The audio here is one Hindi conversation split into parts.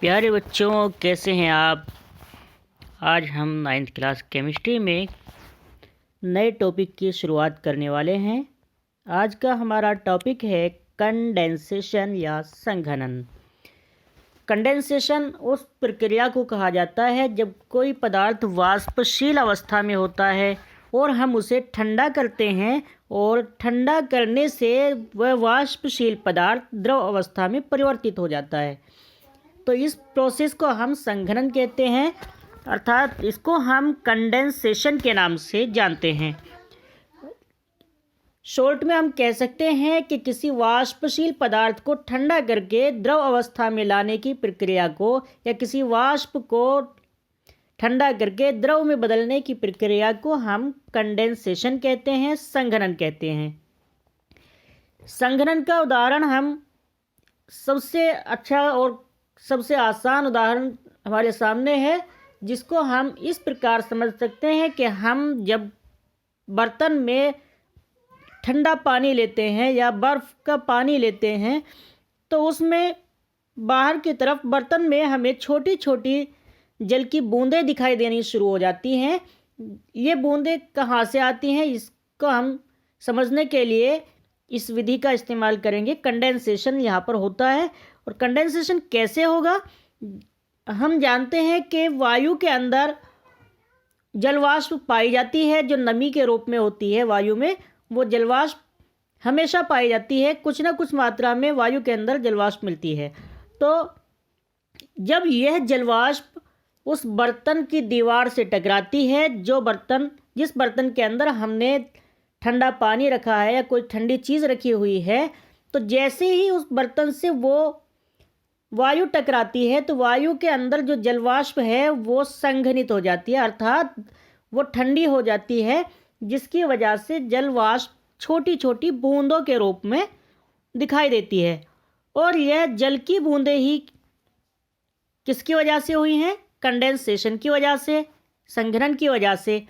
प्यारे बच्चों, कैसे हैं आप। आज हम 9th क्लास केमिस्ट्री में नए टॉपिक की शुरुआत करने वाले हैं। आज का हमारा टॉपिक है कंडेंसेशन या संघनन। कंडेंसेशन उस प्रक्रिया को कहा जाता है जब कोई पदार्थ वाष्पशील अवस्था में होता है और हम उसे ठंडा करते हैं और ठंडा करने से वह वाष्पशील पदार्थ द्रव अवस्था में परिवर्तित हो जाता है। तो इस प्रोसेस को हम संघनन कहते हैं, अर्थात इसको हम कंडेंसेशन के नाम से जानते हैं। शॉर्ट में हम कह सकते हैं कि किसी वाष्पशील पदार्थ को ठंडा करके द्रव अवस्था में लाने की प्रक्रिया को या किसी वाष्प को ठंडा करके द्रव में बदलने की प्रक्रिया को हम कंडेंसेशन कहते हैं, संघनन कहते हैं। संघनन का उदाहरण हम सबसे अच्छा और सबसे आसान उदाहरण हमारे सामने है, जिसको हम इस प्रकार समझ सकते हैं कि हम जब बर्तन में ठंडा पानी लेते हैं या बर्फ़ का पानी लेते हैं तो उसमें बाहर की तरफ बर्तन में हमें छोटी छोटी जल की बूंदें दिखाई देनी शुरू हो जाती हैं। ये बूंदें कहाँ से आती हैं, इसको हम समझने के लिए इस विधि का इस्तेमाल करेंगे। कंडेंसेशन यहाँ पर होता है। और कंडेंसेशन कैसे होगा, हम जानते हैं कि वायु के अंदर जलवाष्प पाई जाती है, जो नमी के रूप में होती है वायु में। वो जलवाष्प हमेशा पाई जाती है, कुछ ना कुछ मात्रा में वायु के अंदर जलवाष्प मिलती है। तो जब यह जलवाष्प उस बर्तन की दीवार से टकराती है, जिस बर्तन के अंदर हमने ठंडा पानी रखा है या कोई ठंडी चीज़ रखी हुई है, तो जैसे ही उस बर्तन से वो वायु टकराती है तो वायु के अंदर जो जलवाष्प है वो संघनित हो जाती है, अर्थात वो ठंडी हो जाती है, जिसकी वजह से जलवाष्प छोटी छोटी बूंदों के रूप में दिखाई देती है। और यह जल की बूंदें ही किसकी वजह से हुई हैं? कंडेंसेशन की वजह से, संघनन की वजह से।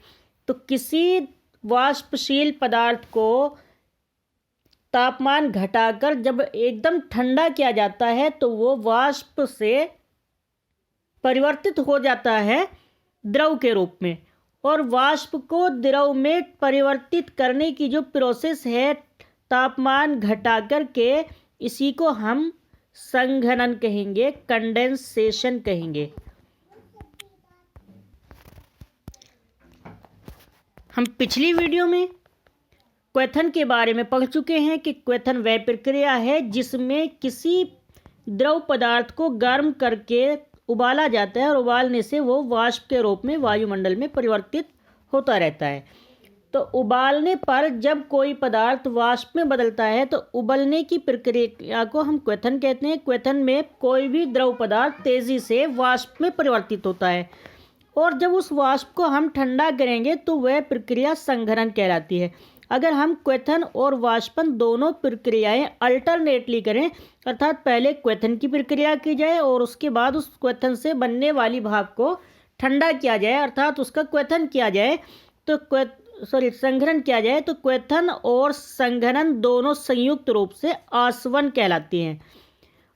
तो किसी वाष्पशील पदार्थ को तापमान घटाकर जब एकदम ठंडा किया जाता है तो वो वाष्प से परिवर्तित हो जाता है द्रव के रूप में। और वाष्प को द्रव में परिवर्तित करने की जो प्रोसेस है तापमान घटाकर के, इसी को हम संघनन कहेंगे, कंडेंसेशन कहेंगे। हम पिछली वीडियो में क्वेथन के बारे में पढ़ चुके हैं कि क्वेथन वह प्रक्रिया है जिसमें किसी द्रव पदार्थ को गर्म करके उबाला जाता है और उबालने से वो वाष्प के रूप में वायुमंडल में परिवर्तित होता रहता है। तो उबालने पर जब कोई पदार्थ वाष्प में बदलता है तो उबलने की प्रक्रिया को हम क्वेथन कहते हैं। क्वेथन में कोई भी द्रव पदार्थ तेज़ी से वाष्प में परिवर्तित होता है और जब उस वाष्प को हम ठंडा करेंगे तो वह प्रक्रिया संघनन कहलाती है। अगर हम क्वेथन और वाष्पन दोनों प्रक्रियाएं अल्टरनेटली करें, अर्थात पहले क्वेथन की प्रक्रिया की जाए और उसके बाद उस क्वेथन से बनने वाली भाप को ठंडा किया जाए, अर्थात उसका क्वेथन किया जाए, तो संघनन किया जाए, तो क्वेथन और संघनन दोनों संयुक्त रूप से आसवन कहलाती हैं।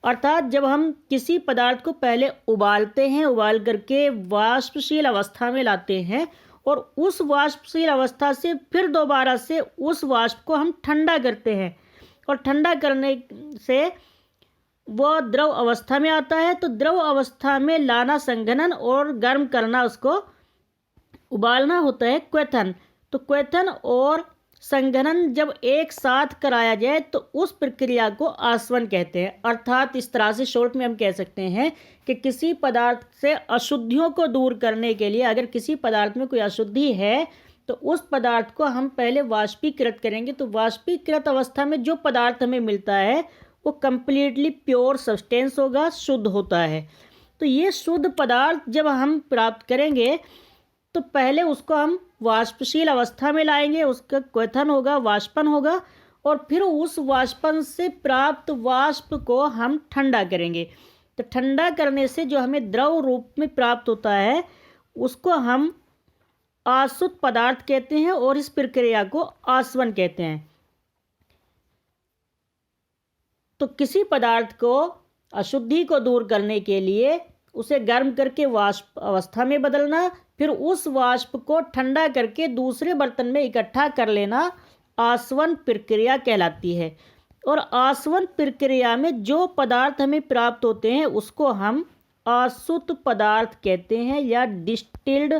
अर्थात जब हम किसी पदार्थ को पहले उबालते हैं, उबाल करके वाष्पशील अवस्था में लाते हैं और उस वाष्पशील अवस्था से फिर दोबारा से उस वाष्प को हम ठंडा करते हैं और ठंडा करने से वह द्रव अवस्था में आता है, तो द्रव अवस्था में लाना संघनन और गर्म करना, उसको उबालना होता है क्वेथन। तो क्वेथन और संघनन जब एक साथ कराया जाए तो उस प्रक्रिया को आसवन कहते हैं। अर्थात इस तरह से शॉर्ट में हम कह सकते हैं कि किसी पदार्थ से अशुद्धियों को दूर करने के लिए, अगर किसी पदार्थ में कोई अशुद्धि है तो उस पदार्थ को हम पहले वाष्पीकृत करेंगे। तो वाष्पीकृत अवस्था में जो पदार्थ हमें मिलता है वो कंप्लीटली प्योर सब्सटेंस होगा, शुद्ध होता है। तो ये शुद्ध पदार्थ जब हम प्राप्त करेंगे तो पहले उसको हम वाष्पशील अवस्था में लाएंगे, उसका क्वेथन होगा, वाष्पन होगा, और फिर उस वाष्पन से प्राप्त वाष्प को हम ठंडा करेंगे। तो ठंडा करने से जो हमें द्रव रूप में प्राप्त होता है उसको हम आसुत पदार्थ कहते हैं और इस प्रक्रिया को आसवन कहते हैं। तो किसी पदार्थ को अशुद्धि को दूर करने के लिए उसे गर्म करके वाष्प अवस्था में बदलना, फिर उस वाष्प को ठंडा करके दूसरे बर्तन में इकट्ठा कर लेना आसवन प्रक्रिया कहलाती है। और आसवन प्रक्रिया में जो पदार्थ हमें प्राप्त होते हैं उसको हम आसुत पदार्थ कहते हैं या डिस्टिल्ड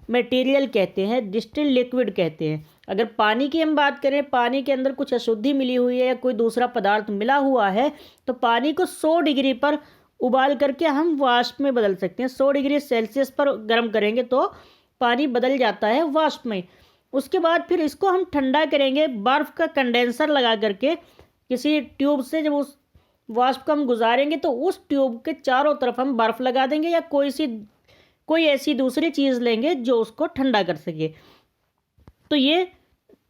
मटेरियल कहते हैं, डिस्टिल्ड लिक्विड कहते हैं। अगर पानी की हम बात करें, पानी के अंदर कुछ अशुद्धि मिली हुई है या कोई दूसरा पदार्थ मिला हुआ है तो पानी को 100 डिग्री पर उबाल करके हम वाष्प में बदल सकते हैं। 100 डिग्री सेल्सियस पर गर्म करेंगे तो पानी बदल जाता है वाष्प में। उसके बाद फिर इसको हम ठंडा करेंगे बर्फ़ का कंडेंसर लगा करके किसी ट्यूब से। जब उस वाष्प को हम गुजारेंगे तो उस ट्यूब के चारों तरफ हम बर्फ़ लगा देंगे या कोई ऐसी दूसरी चीज़ लेंगे जो उसको ठंडा कर सके। तो ये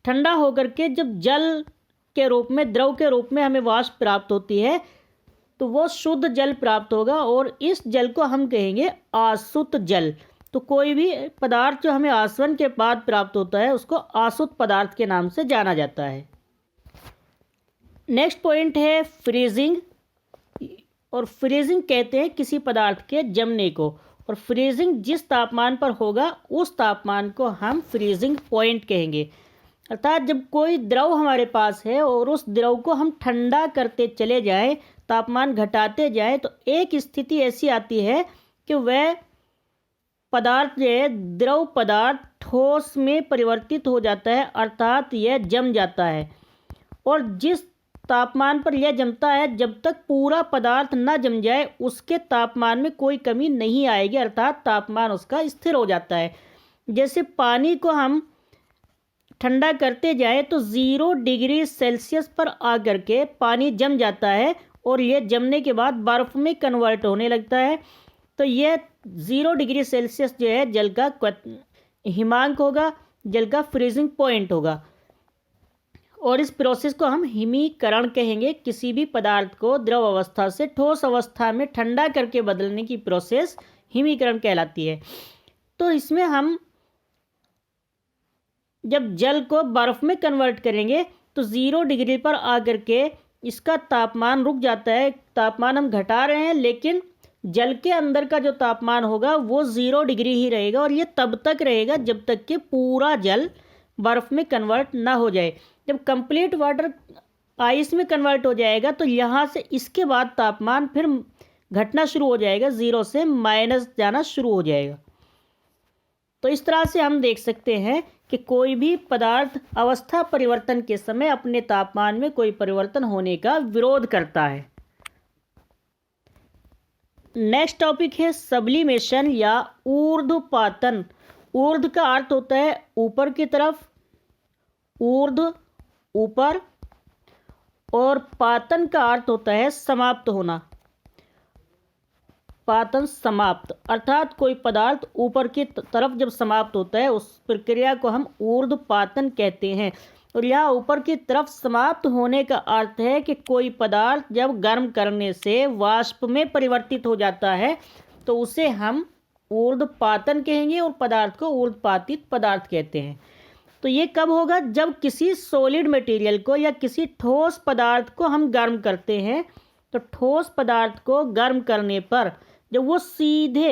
ठंडा होकर के जब जल के रूप में, द्रव के रूप में हमें वाष्प प्राप्त होती है तो वो शुद्ध जल प्राप्त होगा और इस जल को हम कहेंगे आसुत जल। तो कोई भी पदार्थ जो हमें आसवन के बाद प्राप्त होता है उसको आसुत पदार्थ के नाम से जाना जाता है। नेक्स्ट पॉइंट है फ्रीजिंग। और फ्रीजिंग कहते हैं किसी पदार्थ के जमने को, और फ्रीजिंग जिस तापमान पर होगा उस तापमान को हम फ्रीजिंग पॉइंट कहेंगे। अर्थात जब कोई द्रव हमारे पास है और उस द्रव को हम ठंडा करते चले जाएं, तापमान घटाते जाएं, तो एक स्थिति ऐसी आती है कि वह पदार्थ जो है, द्रव पदार्थ ठोस में परिवर्तित हो जाता है, अर्थात यह जम जाता है। और जिस तापमान पर यह जमता है, जब तक पूरा पदार्थ न जम जाए उसके तापमान में कोई कमी नहीं आएगी, अर्थात तापमान उसका स्थिर हो जाता है। जैसे पानी को हम ठंडा करते जाए तो 0 डिग्री सेल्सियस पर आकर के पानी जम जाता है और यह जमने के बाद बर्फ़ में कन्वर्ट होने लगता है। तो यह 0 डिग्री सेल्सियस जो है जल का हिमांक होगा, जल का फ्रीजिंग पॉइंट होगा। और इस प्रोसेस को हम हिमीकरण कहेंगे। किसी भी पदार्थ को द्रव अवस्था से ठोस अवस्था में ठंडा करके बदलने की प्रोसेस हिमीकरण कहलाती है। तो इसमें हम जब जल को बर्फ़ में कन्वर्ट करेंगे तो 0 डिग्री पर आकर के इसका तापमान रुक जाता है। तापमान हम घटा रहे हैं लेकिन जल के अंदर का जो तापमान होगा वो 0 डिग्री ही रहेगा, और ये तब तक रहेगा जब तक कि पूरा जल बर्फ़ में कन्वर्ट ना हो जाए। जब कंप्लीट वाटर आइस में कन्वर्ट हो जाएगा तो यहाँ से इसके बाद तापमान फिर घटना शुरू हो जाएगा, 0 से माइनस जाना शुरू हो जाएगा। तो इस तरह से हम देख सकते हैं कि कोई भी पदार्थ अवस्था परिवर्तन के समय अपने तापमान में कोई परिवर्तन होने का विरोध करता है। नेक्स्ट टॉपिक है सब्लिमेशन या ऊर्ध्वपातन। ऊर्ध्व का अर्थ होता है ऊपर की तरफ, ऊर्ध्व ऊपर, और पातन का अर्थ होता है समाप्त होना। पातन समाप्त, अर्थात कोई पदार्थ ऊपर की तरफ जब समाप्त होता है उस प्रक्रिया को हम ऊर्ध्वपातन कहते हैं। और यहाँ ऊपर की तरफ समाप्त होने का अर्थ है कि कोई पदार्थ जब गर्म करने से वाष्प में परिवर्तित हो जाता है तो उसे हम ऊर्ध्वपातन कहेंगे और पदार्थ को ऊर्ध्वपातित पदार्थ कहते हैं। तो ये कब होगा? जब किसी सॉलिड मटेरियल को या किसी ठोस पदार्थ को हम गर्म करते हैं तो ठोस पदार्थ को गर्म करने पर जब वो सीधे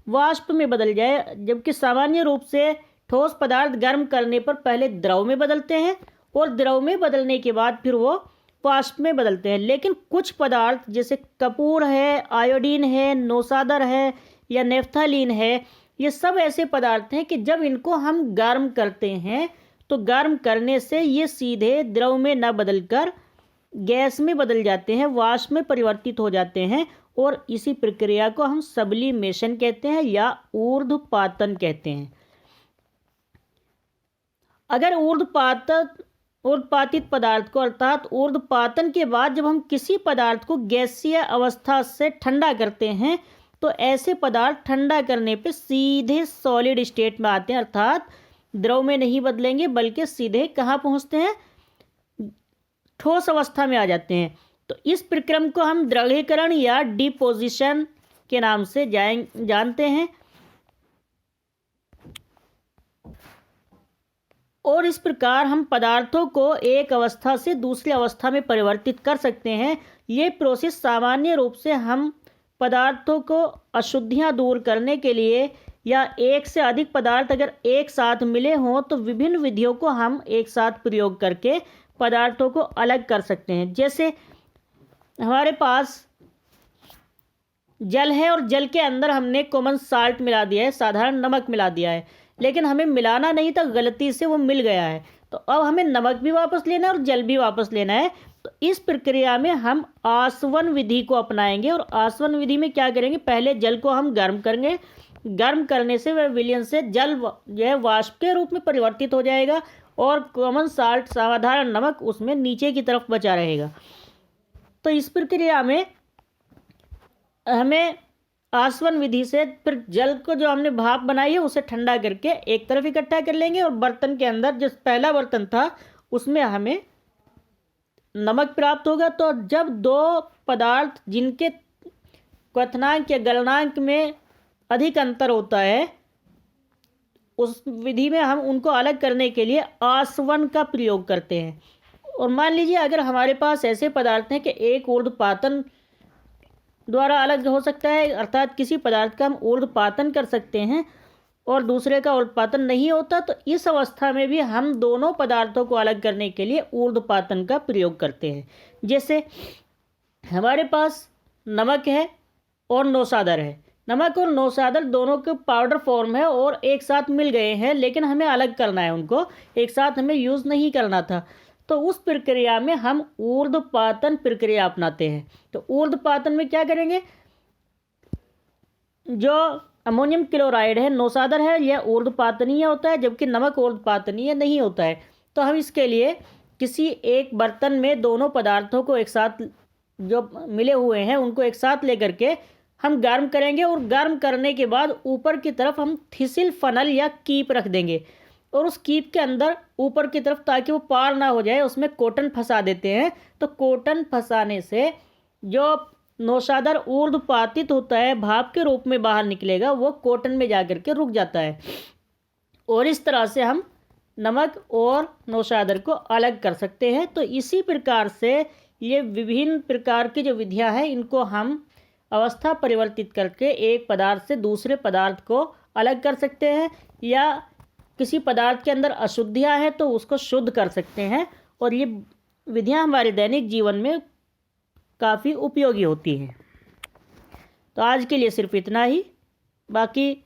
वाष्प में बदल जाए, जबकि सामान्य रूप से ठोस पदार्थ गर्म करने पर पहले द्रव में बदलते हैं और द्रव में बदलने के बाद फिर वो वाष्प में बदलते हैं। लेकिन कुछ पदार्थ जैसे कपूर है, आयोडीन है, नौशादर है या नेफ्थलीन है, ये सब ऐसे पदार्थ हैं कि जब इनको हम गर्म करते हैं तो गर्म करने से ये सीधे द्रव में न बदलकर गैस में बदल जाते हैं, वाष्प में परिवर्तित हो जाते हैं, और इसी प्रक्रिया को हम सब्लिमेशन कहते हैं या ऊर्ध्वपातन कहते हैं। अगर ऊर्ध्वपातित पदार्थ को, अर्थात ऊर्ध्वपातन के बाद जब हम किसी पदार्थ को गैसीय अवस्था से ठंडा करते हैं तो ऐसे पदार्थ ठंडा करने पे सीधे सॉलिड स्टेट में आते हैं, अर्थात द्रव में नहीं बदलेंगे बल्कि सीधे कहाँ पहुँचते हैं? ठोस अवस्था में आ जाते हैं। तो इस प्रक्रम को हम द्रवीकरण या डिपोजिशन के नाम से जानते हैं। और इस प्रकार हम पदार्थों को एक अवस्था से दूसरी अवस्था में परिवर्तित कर सकते हैं। ये प्रोसेस सामान्य रूप से हम पदार्थों को अशुद्धियाँ दूर करने के लिए या एक से अधिक पदार्थ अगर एक साथ मिले हों तो विभिन्न विधियों को हम एक साथ प्रयोग करके पदार्थों को अलग कर सकते हैं। जैसे हमारे पास जल है और जल के अंदर हमने कॉमन साल्ट मिला दिया है, साधारण नमक मिला दिया है, लेकिन हमें मिलाना नहीं था, गलती से वो मिल गया है। तो अब हमें नमक भी वापस लेना है और जल भी वापस लेना है। तो इस प्रक्रिया में हम आसवन विधि को अपनाएंगे। और आसवन विधि में क्या करेंगे, पहले जल को हम गर्म करेंगे। गर्म करने से वह विलयन से जल जो है वाष्प के रूप में परिवर्तित हो जाएगा और कॉमन साल्ट साधारण नमक उसमें नीचे की तरफ बचा रहेगा। तो इस प्रक्रिया में हमें आसवन विधि से फिर जल को जो हमने भाप बनाई है उसे ठंडा करके एक तरफ इकट्ठा कर लेंगे और बर्तन के अंदर जो पहला बर्तन था उसमें हमें नमक प्राप्त होगा। तो जब दो पदार्थ जिनके क्वथनांक या गलनांक में अधिक अंतर होता है उस विधि में हम उनको अलग करने के लिए आसवन का प्रयोग करते हैं। और मान लीजिए अगर हमारे पास ऐसे पदार्थ हैं कि एक ऊर्ध्वपातन द्वारा अलग हो सकता है, अर्थात किसी पदार्थ का हम ऊर्ध्वपातन कर सकते हैं और दूसरे का ऊर्ध्वपातन नहीं होता, तो इस अवस्था में भी हम दोनों पदार्थों को अलग करने के लिए ऊर्ध्वपातन का प्रयोग करते हैं। जैसे हमारे पास नमक है और नौसादर है। नमक और नौसादर दोनों के पाउडर फॉर्म है और एक साथ मिल गए हैं, लेकिन हमें अलग करना है, उनको एक साथ हमें यूज़ नहीं करना था। तो उस प्रक्रिया में हम ऊर्ध्वपातन प्रक्रिया अपनाते हैं। तो ऊर्ध्वपातन में क्या करेंगे, जो अमोनियम क्लोराइड है, नौसादर है, यह ऊर्ध्वपातनीय होता है, जबकि नमक ऊर्ध्वपातनीय नहीं होता है। तो हम इसके लिए किसी एक बर्तन में दोनों पदार्थों को एक साथ जो मिले हुए हैं उनको एक साथ लेकर के हम गर्म करेंगे और गर्म करने के बाद ऊपर की तरफ हम थिसिल फनल या कीप रख देंगे और उस कीप के अंदर ऊपर की तरफ, ताकि वो पार ना हो जाए, उसमें कॉटन फंसा देते हैं। तो कॉटन फंसाने से जो नौसादर ऊर्ध्वपातित होता है, भाप के रूप में बाहर निकलेगा, वो कॉटन में जा कर के रुक जाता है। और इस तरह से हम नमक और नौसादर को अलग कर सकते हैं। तो इसी प्रकार से ये विभिन्न प्रकार की जो विधियां हैं इनको हम अवस्था परिवर्तित करके एक पदार्थ से दूसरे पदार्थ को अलग कर सकते हैं, या किसी पदार्थ के अंदर अशुद्धियाँ हैं तो उसको शुद्ध कर सकते हैं। और ये विधियाँ हमारे दैनिक जीवन में काफ़ी उपयोगी होती हैं। तो आज के लिए सिर्फ इतना ही। बाकी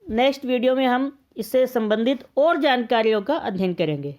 नेक्स्ट वीडियो में हम इससे संबंधित और जानकारियों का अध्ययन करेंगे।